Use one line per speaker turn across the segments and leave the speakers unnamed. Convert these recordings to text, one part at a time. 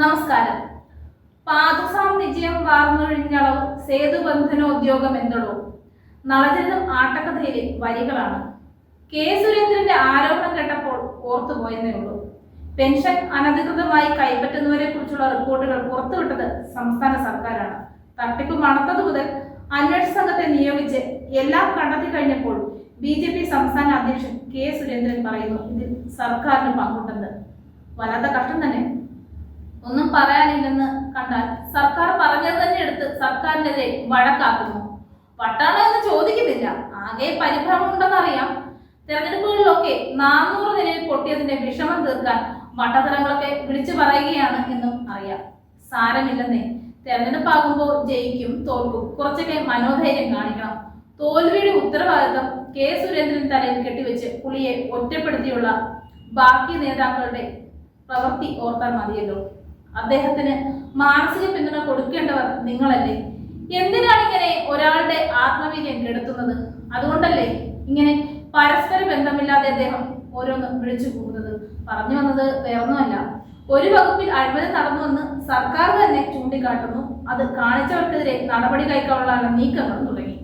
നമസ്കാരം. പാദസാം വിജയം വാർന്നൊഴിഞ്ഞളവ് സേതുബന്ധനോദ്യോഗം എന്തളോ നളചരിതം ആട്ടക്കഥയിലെ വരികളാണ്. കെ സുരേന്ദ്രന്റെ ആരോപണം കേട്ടപ്പോൾ ഓർത്തുപോയെന്നേ ഉള്ളൂ. പെൻഷൻ അനധികൃതമായി കൈപ്പറ്റുന്നവരെ കുറിച്ചുള്ള റിപ്പോർട്ടുകൾ പുറത്തുവിട്ടത് സംസ്ഥാന സർക്കാരാണ്. തട്ടിപ്പ് മണത്തത് മുതൽ അന്വേഷണ സംഘത്തെ നിയോഗിച്ച് എല്ലാം കണ്ടെത്തി കഴിഞ്ഞപ്പോൾ BJP സംസ്ഥാന അധ്യക്ഷൻ കെ സുരേന്ദ്രൻ പറയുന്നു ഇതിൽ സർക്കാരിന് പങ്കുണ്ടെന്ന്. വല്ലാത്ത കഷ്ടം തന്നെ. ഒന്നും പറയാനില്ലെന്ന് കണ്ടാൽ സർക്കാർ പറഞ്ഞത് തന്നെ എടുത്ത് സർക്കാരിനെതിരെ വഴക്കാക്കുന്നു. വട്ടാണോ എന്ന് ചോദിക്കുന്നില്ല. ആകെ പരിഭ്രമം ഉണ്ടെന്നറിയാം. തെരഞ്ഞെടുപ്പുകളിലൊക്കെ 400 നിലയിൽ പൊട്ടിയതിന്റെ വിഷമം തീർക്കാൻ വട്ടതരങ്ങളൊക്കെ വിളിച്ചു പറയുകയാണ് എന്നും അറിയാം. സാരമില്ലെന്നേ, തെരഞ്ഞെടുപ്പാകുമ്പോൾ ജയിക്കും തോൽക്കും, കുറച്ചൊക്കെ മനോധൈര്യം കാണിക്കണം. തോൽവിയുടെ ഉത്തരവാദിത്വം കെ സുരേന്ദ്രൻ തലയിൽ കെട്ടിവെച്ച് പുള്ളിയെ ഒറ്റപ്പെടുത്തിയുള്ള ബാക്കി നേതാക്കളുടെ പ്രവൃത്തി ഓർത്താൽ മതിയല്ലോ. അദ്ദേഹത്തിന് മാനസിക പിന്തുണ കൊടുക്കേണ്ടവർ നിങ്ങളല്ലേ? എന്തിനാണ് ഇങ്ങനെ ഒരാളുടെ ആത്മവീര്യം കെടുത്തുന്നത്? അതുകൊണ്ടല്ലേ ഇങ്ങനെ പരസ്പര ബന്ധമില്ലാതെ അദ്ദേഹം ഓരോന്ന് വിളിച്ചു പോകുന്നത്. പറഞ്ഞു വന്നത് വേറൊന്നുമല്ല, ഒരു വകുപ്പിൽ അഴിമതി നടന്നുവെന്ന് സർക്കാർ തന്നെ ചൂണ്ടിക്കാട്ടുന്നു. അത് കാണിച്ചവർക്കെതിരെ നടപടി കൈക്കൊള്ളാനുള്ള നീക്കങ്ങൾ തുടങ്ങി.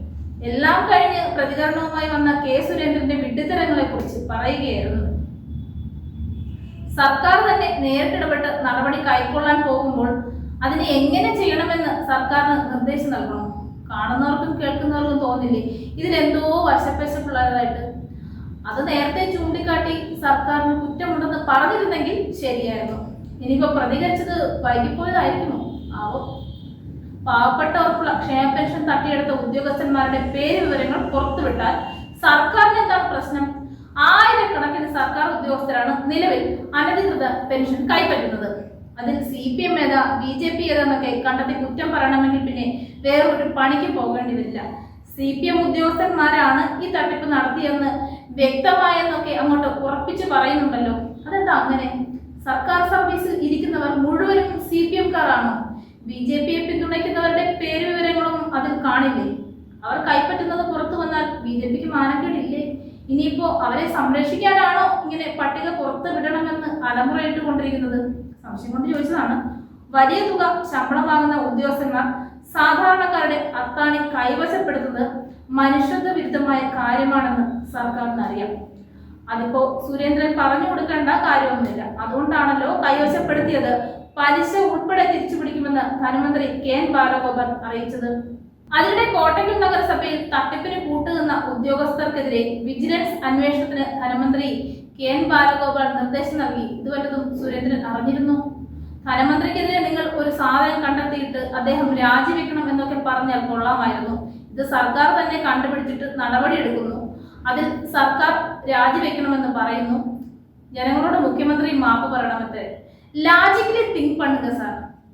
എല്ലാം കഴിഞ്ഞ് പ്രതികരണവുമായി വന്ന കെ സുരേന്ദ്രന്റെ വിഡ്ഢിത്തരങ്ങളെ കുറിച്ച് പറയുകയായിരുന്നു. സർക്കാർ തന്നെ നേരിട്ടിടപെട്ട് നടപടി കൈക്കൊള്ളാൻ പോകുമ്പോൾ അതിനെ എങ്ങനെ ചെയ്യണമെന്ന് സർക്കാരിന് നിർദ്ദേശം നൽകണം. കാണുന്നവർക്കും കേൾക്കുന്നവർക്കും തോന്നില്ലേ ഇതിലെന്തോ വശപ്പശപ്പുള്ളതായിട്ട്? അത് നേരത്തെ ചൂണ്ടിക്കാട്ടി സർക്കാരിന് കുറ്റമുണ്ടെന്ന് പറഞ്ഞിരുന്നെങ്കിൽ ശരിയായിരുന്നു. ഇനിയിപ്പോ പ്രതികരിച്ചത് വൈകിപ്പോയതായിരിക്കുമോ ആവോ? പാവപ്പെട്ടവർക്കുള്ള ക്ഷേമ പെൻഷൻ തട്ടിയെടുത്ത ഉദ്യോഗസ്ഥന്മാരുടെ പേര് വിവരങ്ങൾ പുറത്തുവിട്ടാൽ സർക്കാരിന് എന്താണ് പ്രശ്നം? ആയിരക്കണക്കിന് സർക്കാർ ഉദ്യോഗസ്ഥരാണ് നിലവിൽ അനധികൃത പെൻഷൻ കൈപ്പറ്റുന്നത്. അതിൽ CPM ഏതാ BJP ഏതാന്നൊക്കെ കണ്ടെത്തി കുറ്റം പറയണമെങ്കിൽ പിന്നെ വേറൊരു പണിക്ക് പോകേണ്ടി വരില്ല. CPM ഉദ്യോഗസ്ഥന്മാരാണ് ഈ തട്ടിപ്പ് നടത്തിയെന്ന് വ്യക്തമായെന്നൊക്കെ അങ്ങോട്ട് ഉറപ്പിച്ച് പറയുന്നുണ്ടല്ലോ. അതെന്താ അങ്ങനെ? സർക്കാർ സർവീസിൽ ഇരിക്കുന്നവർ മുഴുവനും CPM-കാരാണോ? BJP-യെ പിന്തുണയ്ക്കുന്നവരുടെ പേര് വിവരങ്ങളും അതിൽ കാണില്ലേ? അവർ കൈപ്പറ്റുന്നത് പുറത്തു വന്നാൽ BJP-ക്ക് മാനക്കേടില്ലേ? ഇനിയിപ്പോ അവരെ സംരക്ഷിക്കാനാണോ ഇങ്ങനെ പട്ടിക പുറത്ത് വിടണമെന്ന് അലമുറയിട്ടുകൊണ്ടിരിക്കുന്നത്? സംശയം കൊണ്ട് ചോദിച്ചതാണ്. വലിയ തുക ശമ്പളം വാങ്ങുന്ന ഉദ്യോഗസ്ഥന്മാർ സാധാരണക്കാരുടെ അത്താണി കൈവശപ്പെടുത്തുന്നത് മനുഷ്യത്വ വിരുദ്ധമായ കാര്യമാണെന്ന് സർക്കാരിന് അറിയാം. അതിപ്പോ സുരേന്ദ്രൻ പറഞ്ഞു കൊടുക്കേണ്ട കാര്യമൊന്നുമില്ല. അതുകൊണ്ടാണല്ലോ കൈവശപ്പെടുത്തിയത് പലിശ ഉൾപ്പെടെ തിരിച്ചു പിടിക്കുമെന്ന് ധനമന്ത്രി KN ബാലഗോപാൽ അറിയിച്ചത്. അതിനിടെ കോട്ടയ്ക്കൽ നഗരസഭയിൽ തട്ടിപ്പിന് കൂട്ടുനിന്ന ഉദ്യോഗസ്ഥർക്കെതിരെ വിജിലൻസ് അന്വേഷണത്തിന് ധനമന്ത്രി KN ബാലഗോപാൽ നിർദ്ദേശം നൽകി. ഇത് വല്ലതും സുരേന്ദ്രൻ അറിഞ്ഞിരുന്നു? ധനമന്ത്രിക്കെതിരെ നിങ്ങൾ ഒരു സാധനം കണ്ടെത്തിയിട്ട് അദ്ദേഹം രാജിവെക്കണം എന്നൊക്കെ പറഞ്ഞാൽ കൊള്ളാമായിരുന്നു. ഇത് സർക്കാർ തന്നെ കണ്ടുപിടിച്ചിട്ട് നടപടിയെടുക്കുന്നു. അതിൽ സർക്കാർ രാജിവെക്കണമെന്ന് പറയുന്നു. ജനങ്ങളോട് മുഖ്യമന്ത്രി മാപ്പ് പറയണമെന്ന്. ലാജിക്കലി തിങ്ക് പണ്ടുക സാർ.